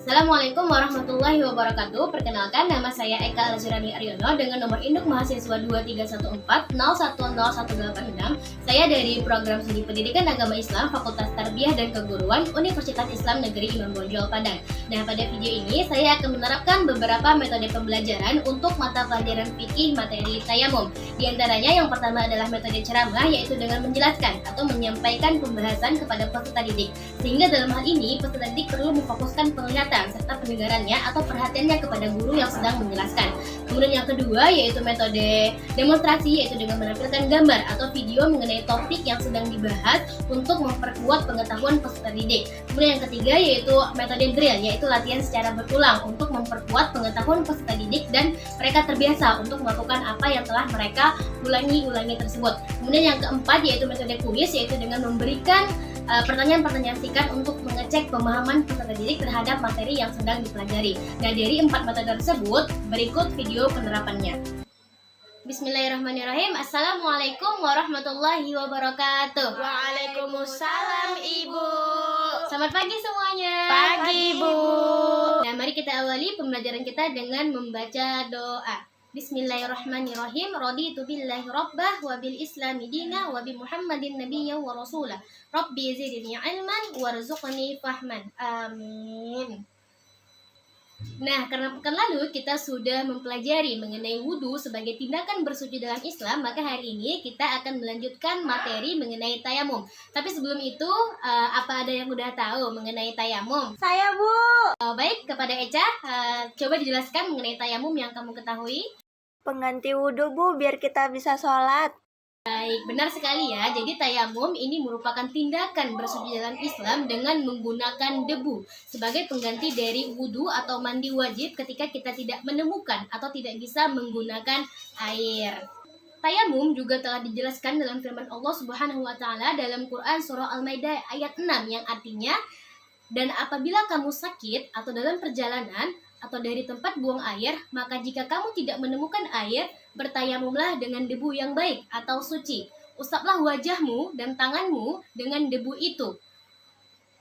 Assalamualaikum warahmatullahi wabarakatuh. Perkenalkan, nama saya Eka Alzirani Aryono dengan nomor induk mahasiswa 23140101886. Saya dari Program Studi Pendidikan Agama Islam Fakultas Tarbiyah dan Keguruan Universitas Islam Negeri Imam Bonjol Padang. Nah, pada video ini saya akan menerapkan beberapa metode pembelajaran untuk mata pelajaran fikih materi tayamum. Di antaranya yang pertama adalah metode ceramah, yaitu dengan menjelaskan atau menyampaikan pembahasan kepada peserta didik. Sehingga dalam hal ini peserta didik perlu memfokuskan penglihatan serta pendengarannya atau perhatiannya kepada guru yang sedang menjelaskan. Kemudian yang kedua yaitu metode demonstrasi, yaitu dengan menampilkan gambar atau video mengenai topik yang sedang dibahas untuk memperkuat pengetahuan peserta didik. Kemudian yang ketiga yaitu metode drill, yaitu latihan secara berulang untuk memperkuat pengetahuan peserta didik dan mereka terbiasa untuk melakukan apa yang telah mereka ulangi tersebut. Kemudian yang keempat yaitu metode kuis, yaitu dengan memberikan pertanyaan-pertanyaan singkat untuk mengecek pemahaman peserta didik terhadap materi yang sedang dipelajari. Nah, dari 4 metode tersebut, berikut video penerapannya. Bismillahirrahmanirrahim. Assalamualaikum warahmatullahi wabarakatuh. Waalaikumsalam, Ibu. Selamat pagi semuanya. Pagi, Bu. Nah, mari kita awali pembelajaran kita dengan membaca doa. Bismillahirrahmanirrahim. Raditu billahi rabbah wa bil islami dina wa bi Muhammadin nabiyya wa rasulah. Rabbi zidni ilman warzuqni fahman. Amin. Nah, karena pekan lalu kita sudah mempelajari mengenai wudhu sebagai tindakan bersuci dalam Islam, maka hari ini kita akan melanjutkan materi mengenai tayamum. Tapi sebelum itu, apa ada yang udah tahu mengenai tayamum? Saya, Bu. Baik, kepada Eca, coba dijelaskan mengenai tayamum yang kamu ketahui. Pengganti wudhu, Bu, biar kita bisa sholat. Baik, benar sekali ya. Jadi tayamum ini merupakan tindakan bersuci dalam Islam dengan menggunakan debu sebagai pengganti dari wudhu atau mandi wajib ketika kita tidak menemukan atau tidak bisa menggunakan air. Tayamum juga telah dijelaskan dalam firman Allah Subhanahu wa taala dalam Quran surah Al-Maidah ayat 6 yang artinya, dan apabila kamu sakit atau dalam perjalanan atau dari tempat buang air, maka jika kamu tidak menemukan air, bertayamumlah dengan debu yang baik atau suci. Usaplah wajahmu dan tanganmu dengan debu itu.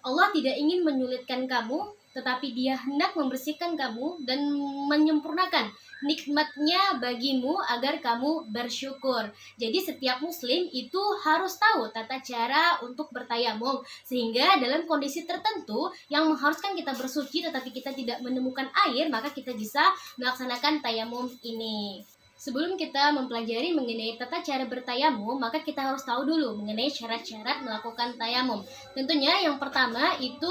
Allah tidak ingin menyulitkan kamu, tetapi Dia hendak membersihkan kamu dan menyempurnakan nikmatnya bagimu agar kamu bersyukur. Jadi setiap muslim itu harus tahu tata cara untuk bertayamum, sehingga dalam kondisi tertentu yang mengharuskan kita bersuci tetapi kita tidak menemukan air, maka kita bisa melaksanakan tayamum ini. Sebelum kita mempelajari mengenai tata cara bertayamum, maka kita harus tahu dulu mengenai syarat-syarat melakukan tayamum. Tentunya yang pertama itu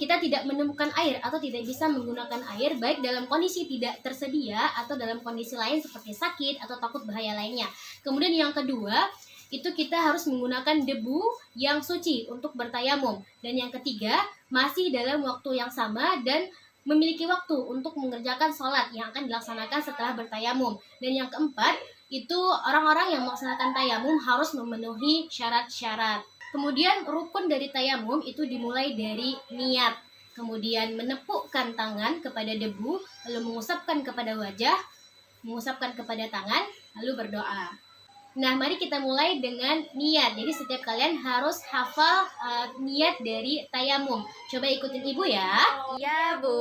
kita tidak menemukan air atau tidak bisa menggunakan air, baik dalam kondisi tidak tersedia atau dalam kondisi lain seperti sakit atau takut bahaya lainnya. Kemudian yang kedua, itu kita harus menggunakan debu yang suci untuk bertayamum. Dan yang ketiga, masih dalam waktu yang sama dan memiliki waktu untuk mengerjakan sholat yang akan dilaksanakan setelah bertayamum. Dan yang keempat, itu orang-orang yang melaksanakan tayamum harus memenuhi syarat-syarat. Kemudian rukun dari tayamum itu dimulai dari niat, kemudian menepukkan tangan kepada debu, lalu mengusapkan kepada wajah, mengusapkan kepada tangan, lalu berdoa. Nah, mari kita mulai dengan niat. Jadi setiap kalian harus hafal niat dari tayamum. Coba ikutin Ibu ya. Iya, Bu.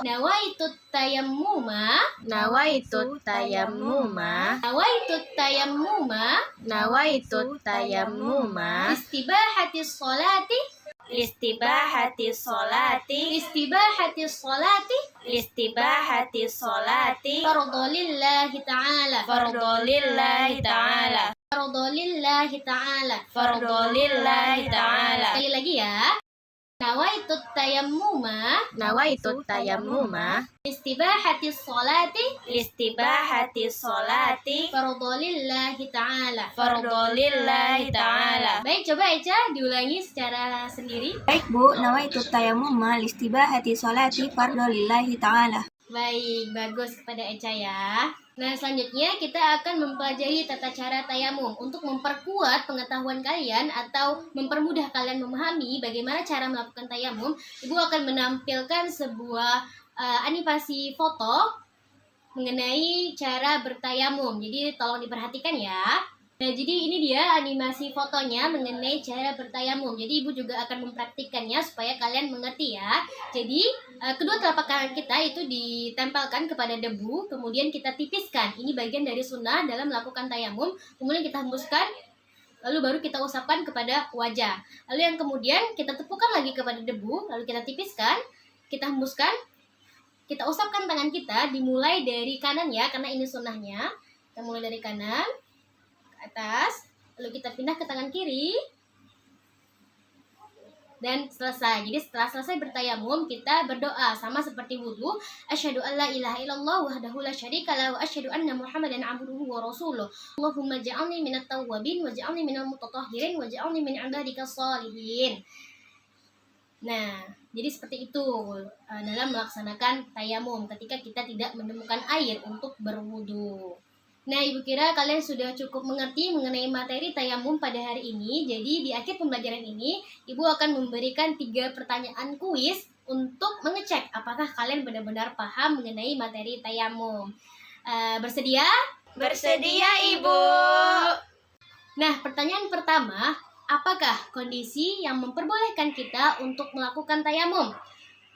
Nawaitut tayammuma. Nawaitut tayammuma. Nawaitut tayammuma. Nawaitut tayammuma. Istibahatis sholati. Istibahati sholati. Istibahatis sholati. Istibahati sholati. Fardolillahi ta'ala. Fardolillahi ta'ala. Fardolillahi ta'ala. Fardolillahi ta'ala. Sekali lagi ya. Nawaitut tayammuma. Nawaitut tayammuma. Istibahatis sholati. Istibahati sholati. Fardolillahi ta'ala. Fardolillahi ta'ala. Baik, coba Eca diulangi secara sendiri. Baik, Bu, nawaitut tayammuma listibahati sholati fardhu lillahi ta'ala. Baik, bagus kepada Eca ya. Nah, selanjutnya kita akan mempelajari tata cara tayamum. Untuk memperkuat pengetahuan kalian atau mempermudah kalian memahami bagaimana cara melakukan tayamum, Ibu akan menampilkan sebuah animasi foto mengenai cara bertayamum. Jadi tolong diperhatikan ya. Nah, jadi ini dia animasi fotonya mengenai cara bertayamum. Jadi Ibu juga akan mempraktikkannya supaya kalian mengerti ya. Jadi kedua telapak tangan kita itu ditempelkan kepada debu, kemudian kita tipiskan. Ini bagian dari sunnah dalam melakukan tayamum. Kemudian kita hembuskan, lalu baru kita usapkan kepada wajah. Lalu yang kemudian kita tepukan lagi kepada debu, lalu kita tipiskan, kita hembuskan, kita usapkan tangan kita, dimulai dari kanan ya, karena ini sunnahnya. Kita mulai dari kanan atas, lalu kita pindah ke tangan kiri dan selesai. Jadi setelah selesai bertayamum, kita berdoa sama seperti wudu. Asyhadu an la ilaha illallah wahdahu la syarikalah wa asyhadu anna Muhammadan abduhu wa rasuluh. Allahumma ja'alni minat tawwabin wa ja'alni minal mutatahhirin wa ja'alni min ibadikas shalihin. Nah, jadi seperti itu dalam melaksanakan tayamum ketika kita tidak menemukan air untuk berwudu. Nah, Ibu kira kalian sudah cukup mengerti mengenai materi tayamum pada hari ini. Jadi di akhir pembelajaran ini, Ibu akan memberikan 3 pertanyaan kuis untuk mengecek apakah kalian benar-benar paham mengenai materi tayamum. Bersedia? Bersedia, Ibu. Nah, pertanyaan pertama, apakah kondisi yang memperbolehkan kita untuk melakukan tayamum?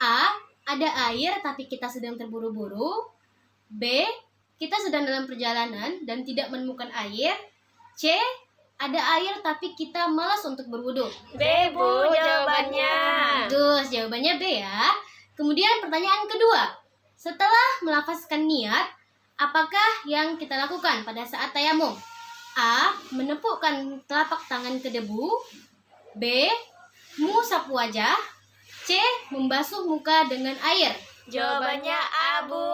A. Ada air tapi kita sedang terburu-buru. B. Kita sedang dalam perjalanan dan tidak menemukan air. C. Ada air tapi kita malas untuk berwudu. B, Bu, jawabannya. Bagus, jawabannya B ya. Kemudian pertanyaan kedua. Setelah melafazkan niat, apakah yang kita lakukan pada saat tayamum? A. Menepukkan telapak tangan ke debu. B. Mengusap wajah. C. Membasuh muka dengan air. Jawabannya A, Bu.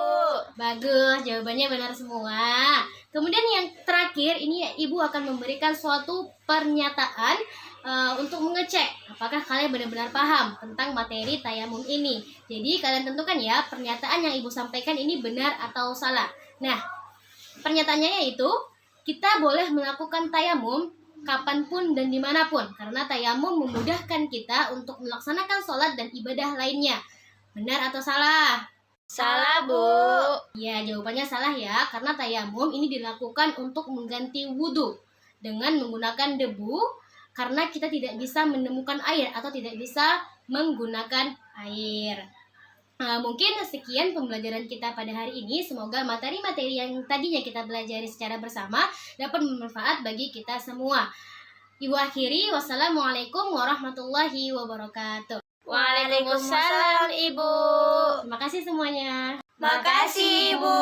Bagus, jawabannya benar semua. Kemudian yang terakhir, ini Ibu akan memberikan suatu pernyataan untuk mengecek apakah kalian benar-benar paham tentang materi tayamum ini. Jadi kalian tentukan ya, pernyataan yang Ibu sampaikan ini benar atau salah. Nah, pernyataannya yaitu, kita boleh melakukan tayamum kapanpun dan dimanapun, karena tayamum memudahkan kita untuk melaksanakan sholat dan ibadah lainnya. Benar atau salah? Salah, Bu. Ya, jawabannya salah ya, karena tayamum ini dilakukan untuk mengganti wudhu dengan menggunakan debu, karena kita tidak bisa menemukan air atau tidak bisa menggunakan air. Mungkin sekian pembelajaran kita pada hari ini. Semoga materi-materi yang tadinya kita pelajari secara bersama dapat bermanfaat bagi kita semua. Ibu akhiri, wassalamualaikum warahmatullahi wabarakatuh. Waalaikumsalam, Ibu. Terima kasih semuanya. Makasih, Ibu.